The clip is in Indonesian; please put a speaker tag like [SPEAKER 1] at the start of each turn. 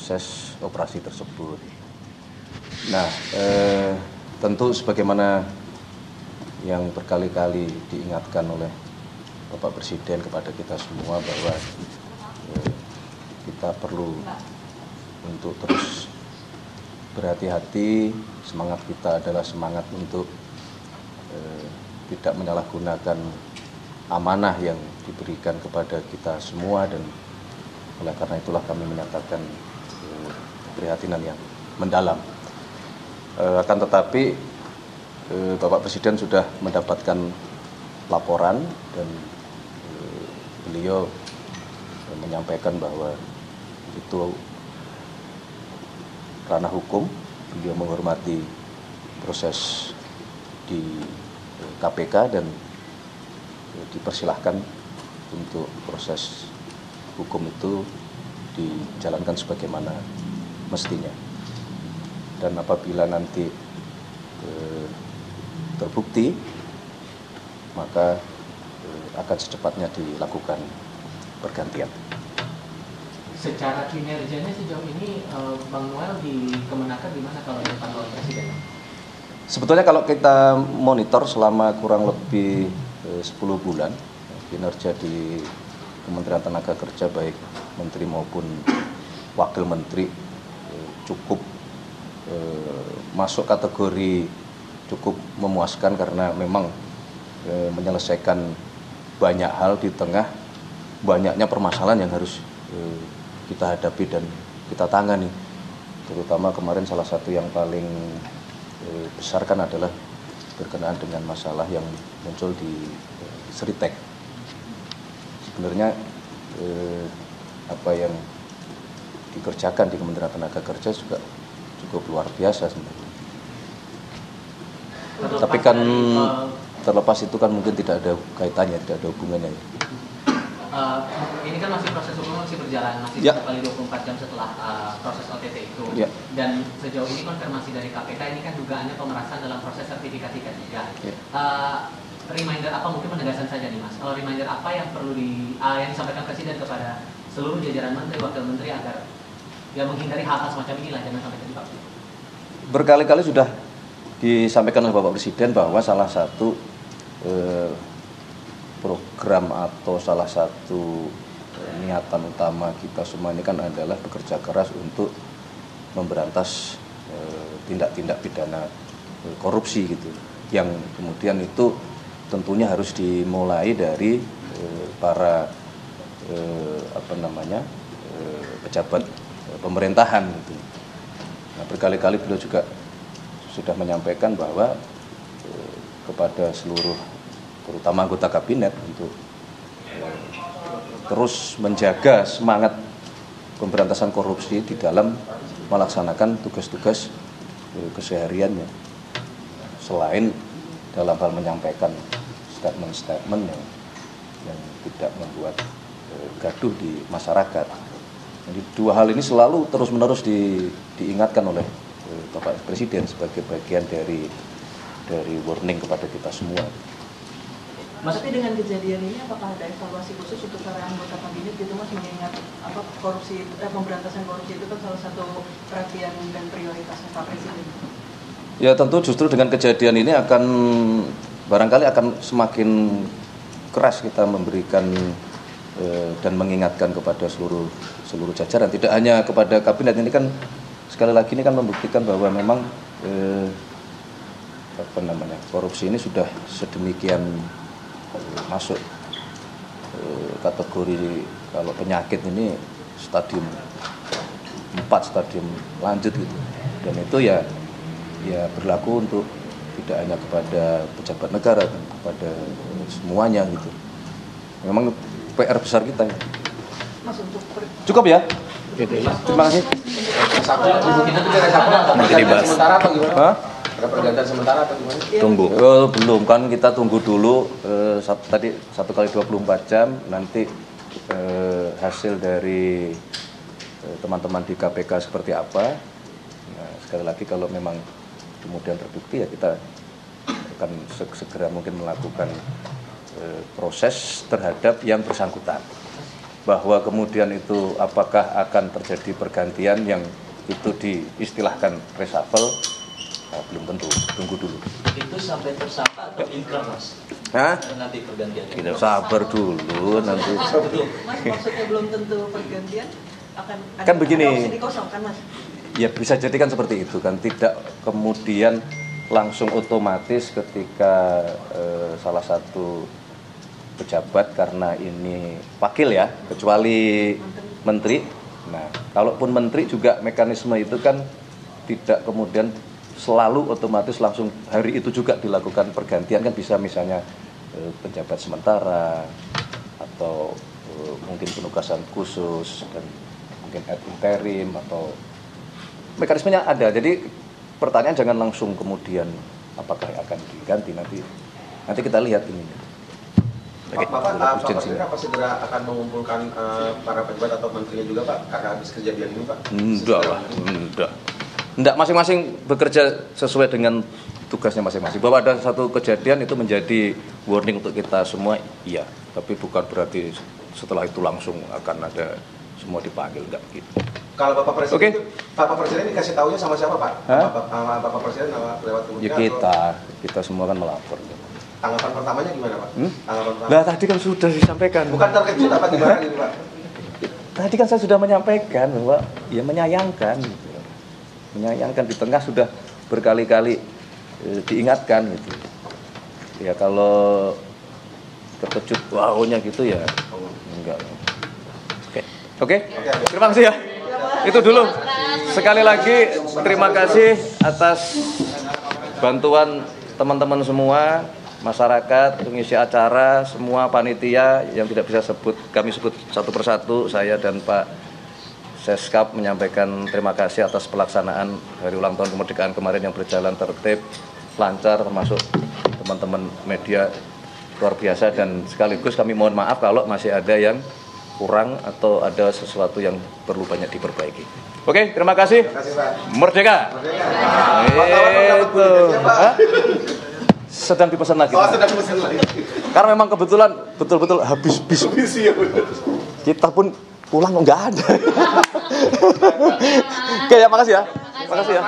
[SPEAKER 1] proses operasi tersebut. Nah, tentu sebagaimana yang berkali-kali diingatkan oleh Bapak Presiden kepada kita semua bahwa kita perlu untuk terus berhati-hati. Semangat kita adalah semangat untuk tidak menyalahgunakan amanah yang diberikan kepada kita semua, dan oleh karena itulah kami menyatakan keprihatinan yang mendalam. Akan tetapi Bapak Presiden sudah mendapatkan laporan dan beliau menyampaikan bahwa itu ranah hukum. Beliau menghormati proses di KPK dan dipersilahkan untuk proses hukum itu dijalankan sebagaimana mestinya. Dan apabila nanti terbukti, maka akan secepatnya dilakukan pergantian.
[SPEAKER 2] Secara kinerjanya sejauh ini Bang Noel di Kemenaker gimana kalau dipantau Presiden?
[SPEAKER 1] Sebetulnya kalau kita monitor selama kurang lebih 10 bulan, kinerja di Kementerian Tenaga Kerja baik Menteri maupun Wakil Menteri cukup masuk kategori cukup memuaskan, karena memang menyelesaikan banyak hal di tengah banyaknya permasalahan yang harus kita hadapi dan kita tangani. Terutama kemarin salah satu yang paling besar kan adalah berkenaan dengan masalah yang muncul di Seritek. Sebenarnya apa yang dikerjakan di Kementerian Tenaga Kerja juga cukup luar biasa sebenarnya. Tapi kan terlepas itu kan mungkin tidak ada kaitannya, tidak ada hubungannya.
[SPEAKER 2] Ini kan masih proses hukum masih berjalan, masih
[SPEAKER 1] ya.
[SPEAKER 2] kali 24 jam setelah proses OTT itu.
[SPEAKER 1] Ya.
[SPEAKER 2] Dan sejauh ini konfirmasi dari KPK ini kan dugaannya pemerasan dalam proses sertifikasi K3. Ya. Reminder apa, mungkin penegasan saja nih Mas. Kalau reminder apa yang perlu yang disampaikan Presiden kepada seluruh jajaran Menteri, Wakil Menteri agar ya menghindari hal-hal semacam inilah, jangan sampai terjebak.
[SPEAKER 1] Berkali-kali sudah disampaikan oleh Bapak Presiden bahwa salah satu program atau salah satu niatan utama kita semua ini kan adalah bekerja keras untuk memberantas tindak-tindak pidana korupsi gitu, yang kemudian itu tentunya harus dimulai dari para pejabat pemerintahan gitu. Nah, berkali-kali beliau juga sudah menyampaikan bahwa kepada seluruh terutama anggota kabinet untuk terus menjaga semangat pemberantasan korupsi di dalam melaksanakan tugas-tugas kesehariannya, selain dalam hal menyampaikan statement-statement yang tidak membuat gaduh di masyarakat. Jadi dua hal ini selalu terus-menerus diingatkan oleh Bapak Presiden sebagai bagian dari warning kepada kita semua.
[SPEAKER 3] Mas, tapi dengan kejadian ini apakah ada evaluasi khusus untuk para anggota kabinet gitu Mas, mengingat korupsi, pemberantasan korupsi itu kan salah satu perhatian dan prioritasnya Pak Presiden?
[SPEAKER 1] Ya tentu justru dengan kejadian ini barangkali akan semakin keras kita memberikan dan mengingatkan kepada seluruh jajaran, tidak hanya kepada kabinet. Ini kan sekali lagi ini kan membuktikan bahwa memang korupsi ini sudah sedemikian masuk kategori, kalau penyakit ini stadium 4, stadium lanjut gitu. Dan itu ya berlaku untuk tidak hanya kepada pejabat negara, dan kepada semuanya gitu. Memang PR besar kita. Cukup ya? Terima kasih.
[SPEAKER 4] Nanti dibahas.
[SPEAKER 5] Sementara apa gimana?
[SPEAKER 1] Hah?
[SPEAKER 5] Ada pergantian sementara atau gimana?
[SPEAKER 4] Tunggu.
[SPEAKER 1] Belum, kan kita tunggu dulu tadi 1 kali 24 jam nanti hasil dari teman-teman di KPK seperti apa. Nah, sekali lagi kalau memang kemudian terbukti ya kita akan segera mungkin melakukan proses terhadap yang bersangkutan. bahwa kemudian itu apakah akan terjadi pergantian yang itu diistilahkan reshuffle, belum tentu, tunggu dulu.
[SPEAKER 4] Itu sampai tersangka atau inkrah, Mas?
[SPEAKER 1] Hah?
[SPEAKER 4] Nanti pergantian.
[SPEAKER 1] Kita sabar dulu nanti.
[SPEAKER 3] Mas, maksudnya belum tentu pergantian akan ada,
[SPEAKER 1] Kan begini.
[SPEAKER 3] ada opsi dikosongkan, Mas?
[SPEAKER 1] Ya bisa jadi kan seperti itu kan, tidak kemudian langsung otomatis ketika salah satu pejabat, karena ini wakil ya, kecuali menteri. Nah, kalaupun menteri juga mekanisme itu kan tidak kemudian selalu otomatis langsung hari itu juga dilakukan pergantian, kan bisa misalnya penjabat sementara atau mungkin penugasan khusus dan mungkin ad interim atau mekanismenya ada. Jadi pertanyaan jangan langsung kemudian apakah akan diganti, nanti kita lihat ini. Oke,
[SPEAKER 5] Pak Presiden apa segera akan mengumpulkan para pejabat atau menterinya juga Pak karena habis kejadian ini Pak?
[SPEAKER 1] Enggak, masing-masing bekerja sesuai dengan tugasnya masing-masing. Bahwa ada satu kejadian itu menjadi warning untuk kita semua, iya. Tapi bukan berarti setelah itu langsung akan ada semua dipanggil, enggak gitu.
[SPEAKER 5] Kalau Bapak Presiden,
[SPEAKER 1] Oke.
[SPEAKER 5] Bapak Presiden dikasih taunya sama siapa Pak? Bapak Presiden lewat
[SPEAKER 1] Ya kita semua kan melapor.
[SPEAKER 5] Tanggapan pertamanya gimana Pak? Tanggapan pertama.
[SPEAKER 1] Nah tadi kan sudah disampaikan.
[SPEAKER 5] Bukan terkejut apa gimana gitu Pak?
[SPEAKER 1] Tadi kan saya sudah menyampaikan bahwa ya menyayangkan, menyayangkan di tengah sudah berkali-kali diingatkan gitu. Ya kalau terkejut wownya gitu ya enggak. Oke. Terima kasih ya. Itu dulu. Sekali lagi terima kasih atas bantuan teman-teman semua, masyarakat, pengisi acara, semua panitia yang tidak bisa kami sebut satu persatu. Saya dan Pak Seskap menyampaikan terima kasih atas pelaksanaan hari ulang tahun kemerdekaan kemarin yang berjalan tertib, lancar, termasuk teman-teman media luar biasa, dan sekaligus kami mohon maaf kalau masih ada yang kurang atau ada sesuatu yang perlu banyak diperbaiki. Oke, terima kasih.
[SPEAKER 5] Terima kasih Pak.
[SPEAKER 1] Merdeka. Itu. Sedang dipesan lagi.
[SPEAKER 5] Oh, sedang pesan lagi.
[SPEAKER 1] Karena memang kebetulan betul-betul habis bis. Kita pun pulang nggak ada. Oke ya, makasih ya. Makasih ya.